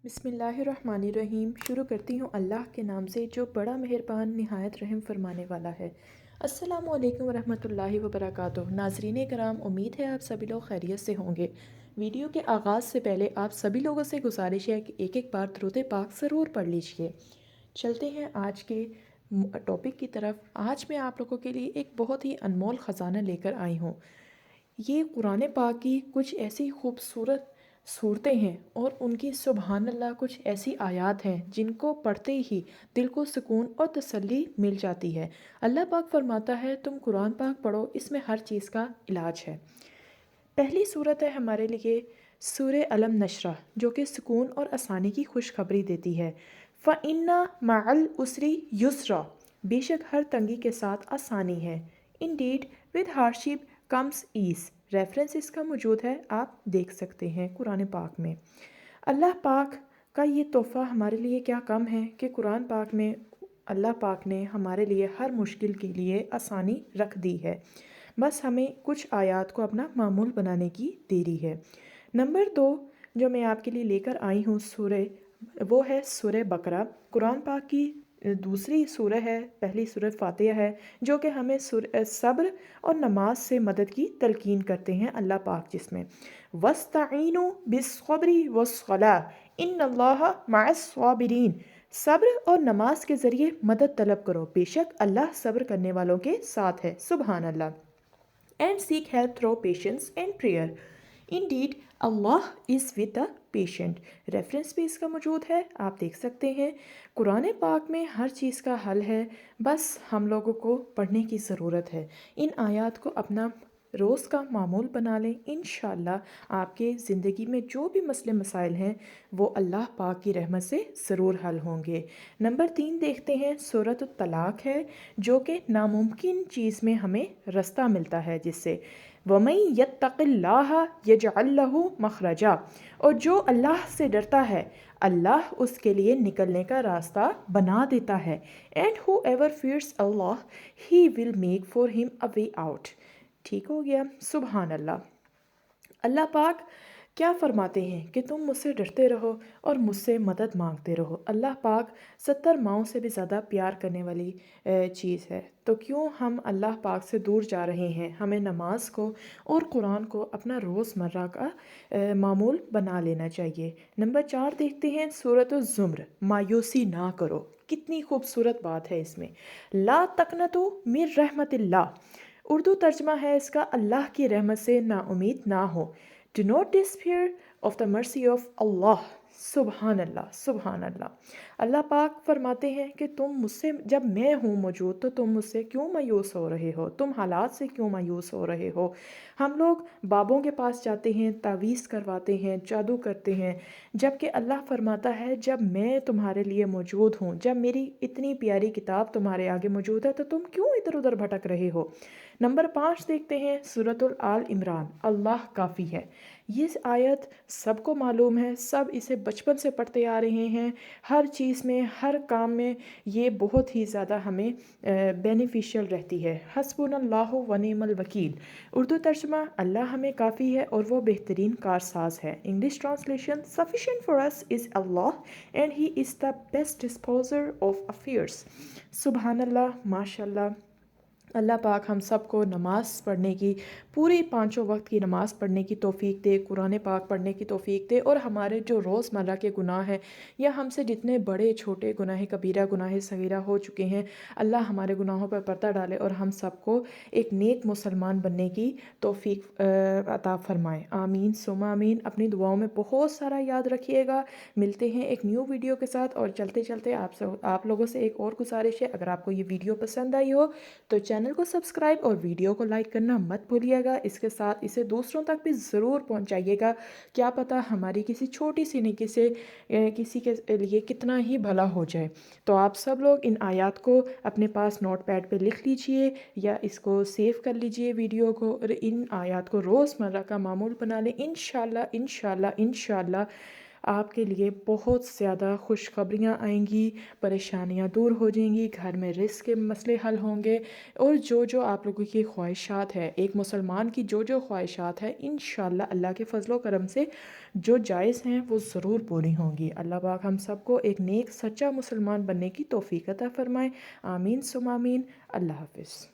بسم اللہ الرحمن الرحیم۔ شروع کرتی ہوں اللہ کے نام سے جو بڑا مہربان نہایت رحم فرمانے والا ہے۔ السلام علیکم ورحمۃ اللہ وبرکاتہ۔ ناظرین کرام، امید ہے آپ سبھی لوگ خیریت سے ہوں گے۔ ویڈیو کے آغاز سے پہلے آپ سبھی لوگوں سے گزارش ہے کہ ایک ایک بار درود پاک ضرور پڑھ لیجئے۔ چلتے ہیں آج کے ٹاپک کی طرف۔ آج میں آپ لوگوں کے لیے ایک بہت ہی انمول خزانہ لے کر آئی ہوں۔ یہ قرآن پاک کی کچھ ایسی خوبصورت صورتیں ہیں اور ان کی سبحان اللہ کچھ ایسی آیات ہیں جن کو پڑھتے ہی دل کو سکون اور تسلی مل جاتی ہے۔ اللہ پاک فرماتا ہے تم قرآن پاک پڑھو، اس میں ہر چیز کا علاج ہے۔ پہلی صورت ہے ہمارے لیے سورہ علم نشرہ، جو کہ سکون اور آسانی کی خوشخبری دیتی ہے۔ فَإِنَّ مَعَ الْعُسْرِ يُسْرًا، بے شک ہر تنگی کے ساتھ آسانی ہے۔ Indeed with hardship comes ease، reference اس کا موجود ہے، آپ دیکھ سکتے ہیں قرآن پاک میں۔ اللہ پاک کا یہ تحفہ ہمارے لیے کیا کم ہے کہ قرآن پاک میں اللہ پاک نے ہمارے لیے ہر مشکل کے لیے آسانی رکھ دی ہے، بس ہمیں کچھ آیات کو اپنا معمول بنانے کی دیری ہے۔ نمبر 2 جو میں آپ کے لیے لے کر آئی ہوں سورہ، وہ ہے سورہ بقرہ۔ قرآن پاک کی دوسری سورہ ہے، پہلی سورہ فاتحہ ہے، جو کہ ہمیں صبر اور نماز سے مدد کی تلقین کرتے ہیں اللہ پاک، جس میں وَاسْتَعِینُوا بِالصَّبْرِ وَالصَّلَاةِ إِنَّ اللَّهَ مَعَ الصَّابِرِينَ، صبر اور نماز کے ذریعے مدد طلب کرو، بے شک اللہ صبر کرنے والوں کے ساتھ ہے، سبحان اللہ۔ And seek help through patience and prayer. Indeed, Allah is with the patient. Reference بھی اس کا موجود ہے، آپ دیکھ سکتے ہیں۔ قرآن پاک میں ہر چیز کا حل ہے، بس ہم لوگوں کو پڑھنے کی ضرورت ہے۔ ان آیات کو اپنا روز کا معمول بنا لیں، انشاءاللہ آپ کے زندگی میں جو بھی مسئلے مسائل ہیں وہ اللہ پاک کی رحمت سے ضرور حل ہوں گے۔ نمبر 3 دیکھتے ہیں، سورۃ الطلاق ہے، جو کہ ناممکن چیز میں ہمیں رستہ ملتا ہے، جس سے وَمَن يَتَّقِ اللَّهَ يَجْعَل لَّهُ مَخْرَجًا، اور جو اللہ سے ڈرتا ہے اللہ اس کے لیے نکلنے کا راستہ بنا دیتا ہے۔ And whoever fears Allah, He will make for him a way out۔ ٹھیک ہو گیا، سبحان اللہ۔ اللہ پاک کیا فرماتے ہیں کہ تم مجھ سے ڈرتے رہو اور مجھ سے مدد مانگتے رہو۔ اللہ پاک 70 ماؤں سے بھی زیادہ پیار کرنے والی چیز ہے، تو کیوں ہم اللہ پاک سے دور جا رہے ہیں؟ ہمیں نماز کو اور قرآن کو اپنا روز مرہ کا معمول بنا لینا چاہیے۔ نمبر 4 دیکھتے ہیں، سورۃ الزمر، مایوسی نہ کرو۔ کتنی خوبصورت بات ہے اس میں، لا تقنطوا من رحمت اللہ، اردو ترجمہ ہے اس کا اللہ کی رحمت سے نا امید نہ ہو۔ Do not despair of the mercy of Allah۔ سبحان اللہ، سبحان اللہ۔ اللہ پاک فرماتے ہیں کہ تم مجھ سے، جب میں ہوں موجود تو تم مجھ سے کیوں مایوس ہو رہے ہو، تم حالات سے کیوں مایوس ہو رہے ہو۔ ہم لوگ بابوں کے پاس جاتے ہیں، تعویذ کرواتے ہیں، جادو کرتے ہیں، جبکہ اللہ فرماتا ہے جب میں تمہارے لیے موجود ہوں، جب میری اتنی پیاری کتاب تمہارے آگے موجود ہے تو تم کیوں ادھر ادھر بھٹک رہے ہو۔ نمبر 5 دیکھتے ہیں، سورۃ آل عمران، اللہ کافی ہے۔ یہ آیت سب کو معلوم ہے، سب اسے بچپن سے پڑھتے آ رہے ہیں، ہر چیز میں، ہر کام میں یہ بہت ہی زیادہ ہمیں بینیفیشل رہتی ہے۔ حسبنا اللہ و نعم الوکیل، اردو ترجمہ اللہ ہمیں کافی ہے اور وہ بہترین کارساز ہے۔ English translation, sufficient for us is Allah and he is the best disposer of affairs۔ سبحان اللہ، ماشاء اللہ۔ اللہ پاک ہم سب کو نماز پڑھنے کی، پوری 5 وقت کی نماز پڑھنے کی توفیق دے، قرآن پاک پڑھنے کی توفیق دے، اور ہمارے جو روز مرہ کے گناہ ہیں یا ہم سے جتنے بڑے چھوٹے گناہ کبیرہ گناہ صغیرہ ہو چکے ہیں، اللہ ہمارے گناہوں پر پردہ ڈالے اور ہم سب کو ایک نیک مسلمان بننے کی توفیق عطا فرمائے، آمین ثم آمین۔ اپنی دعاؤں میں بہت سارا یاد رکھیے گا۔ ملتے ہیں ایک نیو ویڈیو کے ساتھ، اور چلتے چلتے آپ لوگوں سے ایک اور گزارش ہے، اگر آپ کو یہ ویڈیو پسند آئی ہو تو چینل کو سبسکرائب اور ویڈیو کو لائک کرنا مت بھولیے گا۔ اس کے ساتھ اسے دوسروں تک بھی ضرور پہنچائیے گا، کیا پتہ ہماری کسی چھوٹی سی نیکی سے کسی کے لیے کتنا ہی بھلا ہو جائے۔ تو آپ سب لوگ ان آیات کو اپنے پاس نوٹ پیڈ پہ لکھ لیجئے یا اس کو سیو کر لیجئے ویڈیو کو، اور ان آیات کو روز مرہ کا معمول بنا لیں، انشاءاللہ انشاءاللہ انشاءاللہ آپ کے لیے بہت زیادہ خوشخبریاں آئیں گی، پریشانیاں دور ہو جائیں گی، گھر میں رزق کے مسئلے حل ہوں گے، اور جو آپ لوگوں کی خواہشات ہے، ایک مسلمان کی جو خواہشات ہے، انشاءاللہ اللہ کے فضل و کرم سے جو جائز ہیں وہ ضرور پوری ہوں گی۔ اللہ پاک ہم سب کو ایک نیک سچا مسلمان بننے کی توفیق عطا فرمائے۔ آمین ثم آمین۔ اللہ حافظ۔